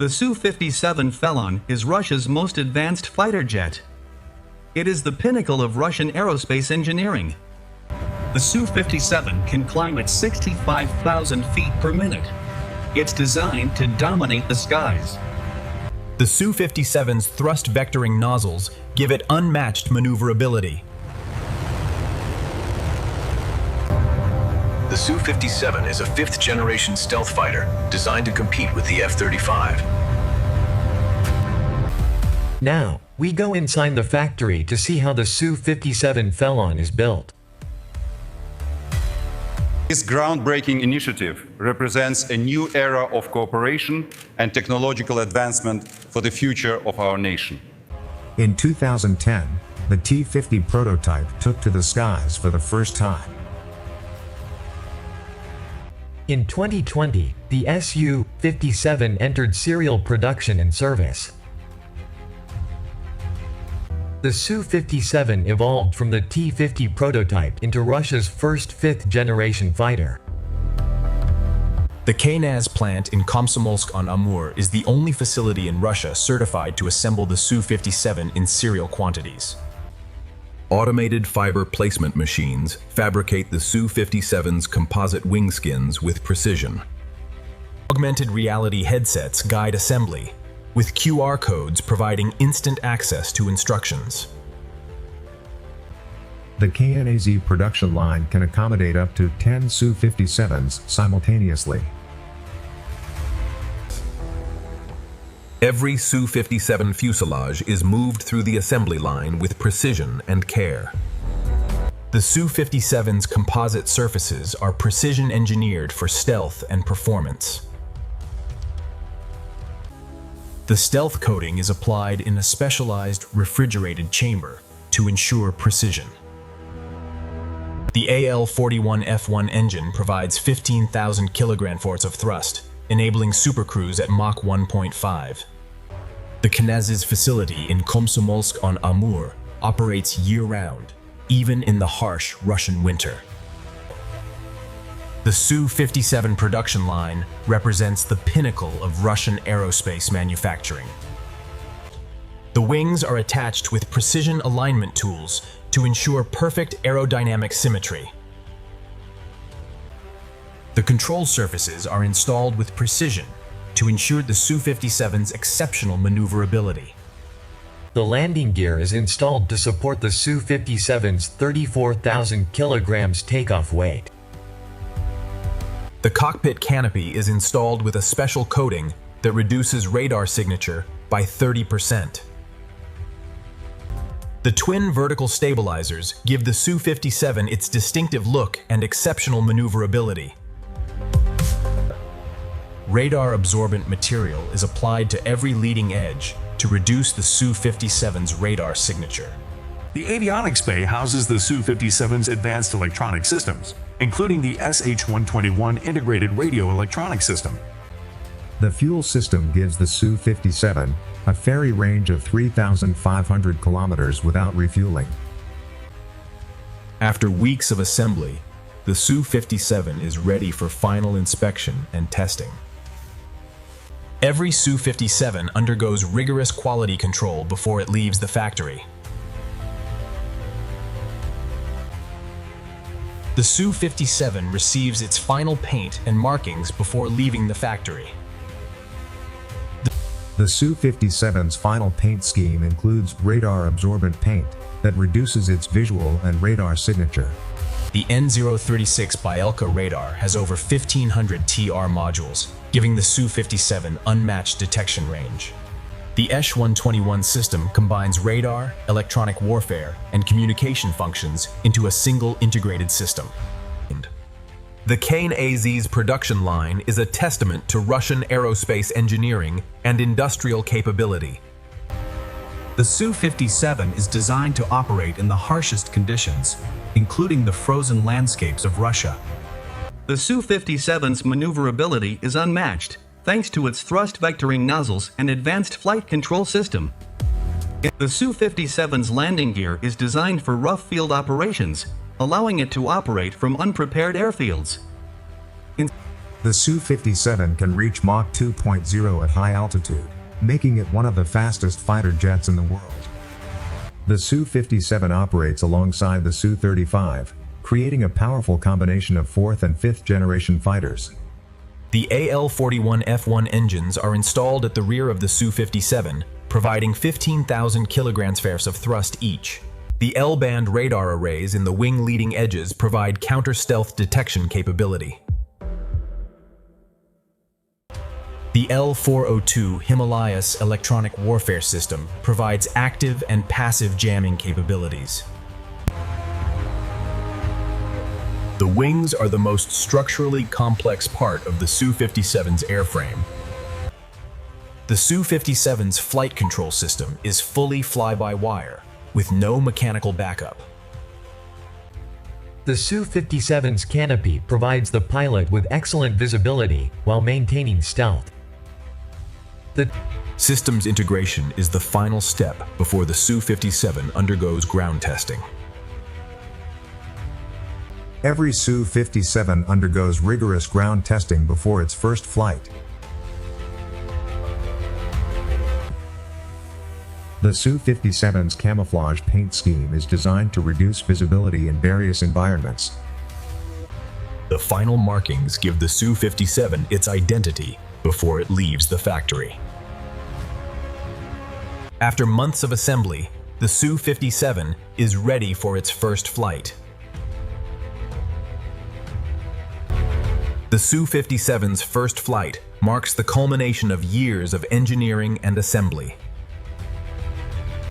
The Su-57 Felon is Russia's most advanced fighter jet. It is the pinnacle of Russian aerospace engineering. The Su-57 can climb at 65,000 feet per minute. It's designed to dominate the skies. The Su-57's thrust vectoring nozzles give it unmatched maneuverability. The Su-57 is a fifth-generation stealth fighter designed to compete with the F-35. Now, we go inside the factory to see how the Su-57 Felon is built. This groundbreaking initiative represents a new era of cooperation and technological advancement for the future of our nation. In 2010, the T-50 prototype took to the skies for the first time. In 2020, the Su-57 entered serial production and service. The Su-57 evolved from the T-50 prototype into Russia's first fifth-generation fighter. The KnAAZ plant in Komsomolsk-on-Amur is the only facility in Russia certified to assemble the Su-57 in serial quantities. Automated fiber placement machines fabricate the Su-57's composite wing skins with precision. Augmented reality headsets guide assembly, with QR codes providing instant access to instructions. The KnAAZ production line can accommodate up to 10 Su-57s simultaneously. Every Su-57 fuselage is moved through the assembly line with precision and care. The Su-57's composite surfaces are precision engineered for stealth and performance. The stealth coating is applied in a specialized refrigerated chamber to ensure precision. The AL-41F1 engine provides 15,000 kg of thrust, enabling supercruise at Mach 1.5. The KnAAZ's facility in Komsomolsk-on-Amur operates year-round, even in the harsh Russian winter. The Su-57 production line represents the pinnacle of Russian aerospace manufacturing. The wings are attached with precision alignment tools to ensure perfect aerodynamic symmetry. The control surfaces are installed with precision to ensure the Su-57's exceptional maneuverability. The landing gear is installed to support the Su-57's 34,000 kilograms takeoff weight. The cockpit canopy is installed with a special coating that reduces radar signature by 30%. The twin vertical stabilizers give the Su-57 its distinctive look and exceptional maneuverability. Radar-absorbent material is applied to every leading edge to reduce the Su-57's radar signature. The avionics bay houses the Su-57's advanced electronic systems, including the SH-121 integrated radio electronic system. The fuel system gives the Su-57 a ferry range of 3,500 kilometers without refueling. After weeks of assembly, the Su-57 is ready for final inspection and testing. Every Su-57 undergoes rigorous quality control before it leaves the factory. The Su-57 receives its final paint and markings before leaving the factory. The Su-57's final paint scheme includes radar-absorbent paint that reduces its visual and radar signature. The N036 Bielka radar has over 1,500 TR modules, giving the Su-57 unmatched detection range. The Sh-121 system combines radar, electronic warfare, and communication functions into a single integrated system. The KnAAZ's production line is a testament to Russian aerospace engineering and industrial capability. The Su-57 is designed to operate in the harshest conditions, including the frozen landscapes of Russia. The Su-57's maneuverability is unmatched, thanks to its thrust vectoring nozzles and advanced flight control system. The Su-57's landing gear is designed for rough field operations, allowing it to operate from unprepared airfields. The Su-57 can reach Mach 2.0 at high altitude, making it one of the fastest fighter jets in the world. The Su-57 operates alongside the Su-35, creating a powerful combination of 4th and 5th generation fighters. The AL-41F1 engines are installed at the rear of the Su-57, providing 15,000 kilograms of thrust each. The L-band radar arrays in the wing leading edges provide counter-stealth detection capability. The L-402 Himalayas electronic warfare system provides active and passive jamming capabilities. The wings are the most structurally complex part of the Su-57's airframe. The Su-57's flight control system is fully fly-by-wire, with no mechanical backup. The Su-57's canopy provides the pilot with excellent visibility while maintaining stealth. The systems integration is the final step before the Su-57 undergoes ground testing. Every Su-57 undergoes rigorous ground testing before its first flight. The Su-57's camouflage paint scheme is designed to reduce visibility in various environments. The final markings give the Su-57 its identity before it leaves the factory. After months of assembly, the Su-57 is ready for its first flight. The Su-57's first flight marks the culmination of years of engineering and assembly.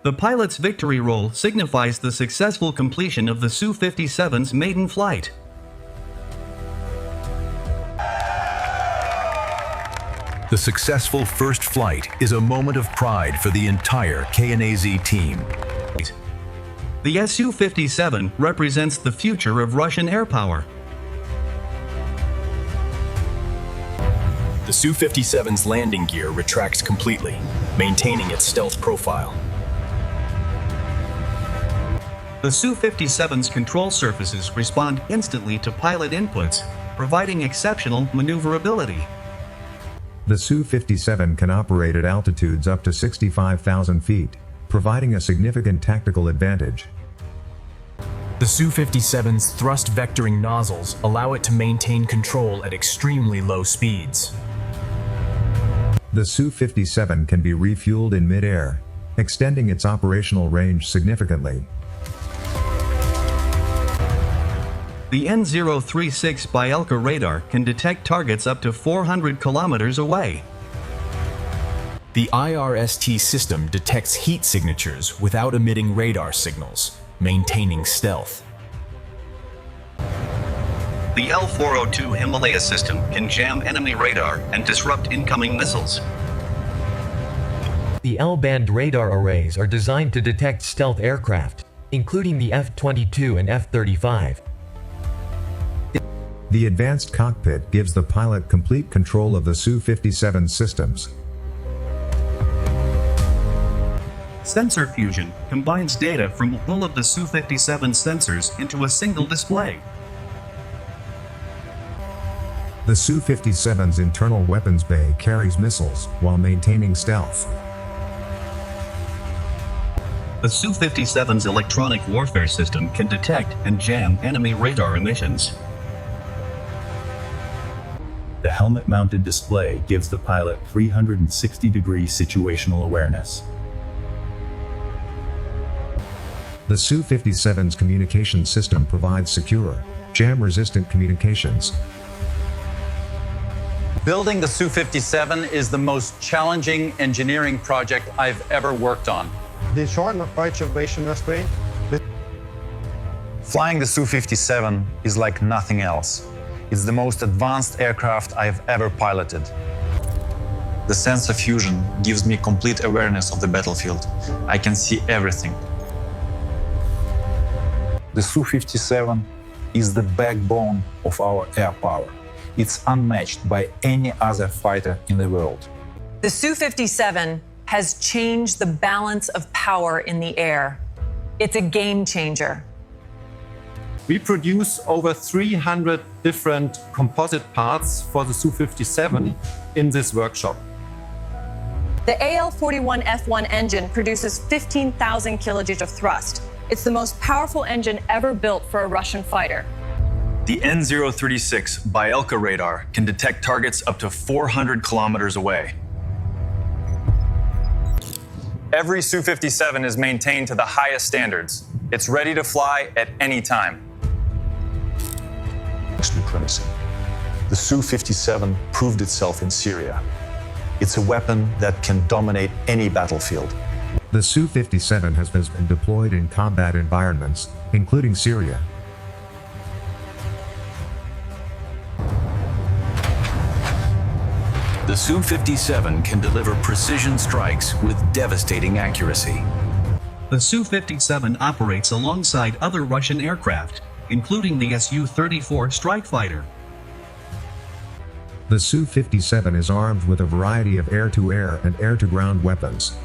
The pilot's victory roll signifies the successful completion of the Su-57's maiden flight. The successful first flight is a moment of pride for the entire KnAAZ team. The Su-57 represents the future of Russian air power. The Su-57's landing gear retracts completely, maintaining its stealth profile. The Su-57's control surfaces respond instantly to pilot inputs, providing exceptional maneuverability. The Su-57 can operate at altitudes up to 65,000 feet, providing a significant tactical advantage. The Su-57's thrust vectoring nozzles allow it to maintain control at extremely low speeds. The Su-57 can be refueled in mid-air, extending its operational range significantly. The N036 Bielka radar can detect targets up to 400 kilometers away. The IRST system detects heat signatures without emitting radar signals, maintaining stealth. The L-402 Himalaya system can jam enemy radar and disrupt incoming missiles. The L-band radar arrays are designed to detect stealth aircraft, including the F-22 and F-35. The advanced cockpit gives the pilot complete control of the Su-57 systems. Sensor fusion combines data from all of the Su-57 sensors into a single display. The Su-57's internal weapons bay carries missiles while maintaining stealth. The Su-57's electronic warfare system can detect and jam enemy radar emissions. The helmet-mounted display gives the pilot 360-degree situational awareness. The Su-57's communication system provides secure, jam-resistant communications. Building the Su-57 is the most challenging engineering project I've ever worked on. Flying the Su-57 is like nothing else. It's the most advanced aircraft I've ever piloted. The sensor fusion gives me complete awareness of the battlefield. I can see everything. The Su-57 is the backbone of our air power. It's unmatched by any other fighter in the world. The Su-57 has changed the balance of power in the air. It's a game changer. We produce over 300 different composite parts for the Su-57 in this workshop. The AL-41F1 engine produces 15,000 kilojoules of thrust. It's the most powerful engine ever built for a Russian fighter. The N-036 Bielka radar can detect targets up to 400 kilometers away. Every Su-57 is maintained to the highest standards. It's ready to fly at any time. Actually promising. The Su-57 proved itself in Syria. It's a weapon that can dominate any battlefield. The Su-57 has been deployed in combat environments, including Syria. The Su-57 can deliver precision strikes with devastating accuracy. The Su-57 operates alongside other Russian aircraft, including the Su-34 strike fighter. The Su-57 is armed with a variety of air-to-air and air-to-ground weapons.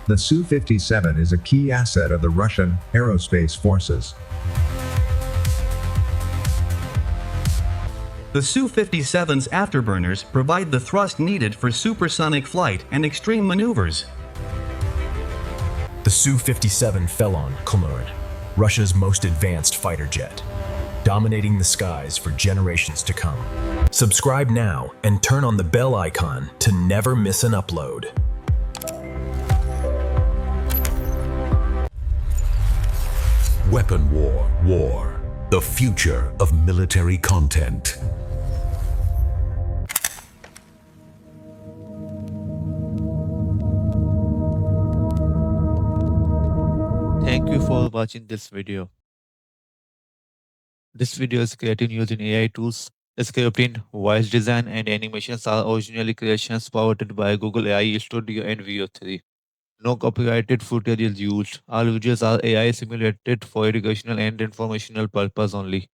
The Su-57 is a key asset of the Russian Aerospace forces. The Su-57's afterburners provide the thrust needed for supersonic flight and extreme maneuvers. The Su-57 Felon, KnAAZ, Russia's most advanced fighter jet, dominating the skies for generations to come. Subscribe now and turn on the bell icon to never miss an upload. Weapon war, the future of military content. Thank you for watching this video. This video is created using AI tools. Scripting, voice design, and animations are originally creations powered by Google AI Studio and Veo 3. No copyrighted footage is used. All videos are AI simulated for educational and informational purpose only.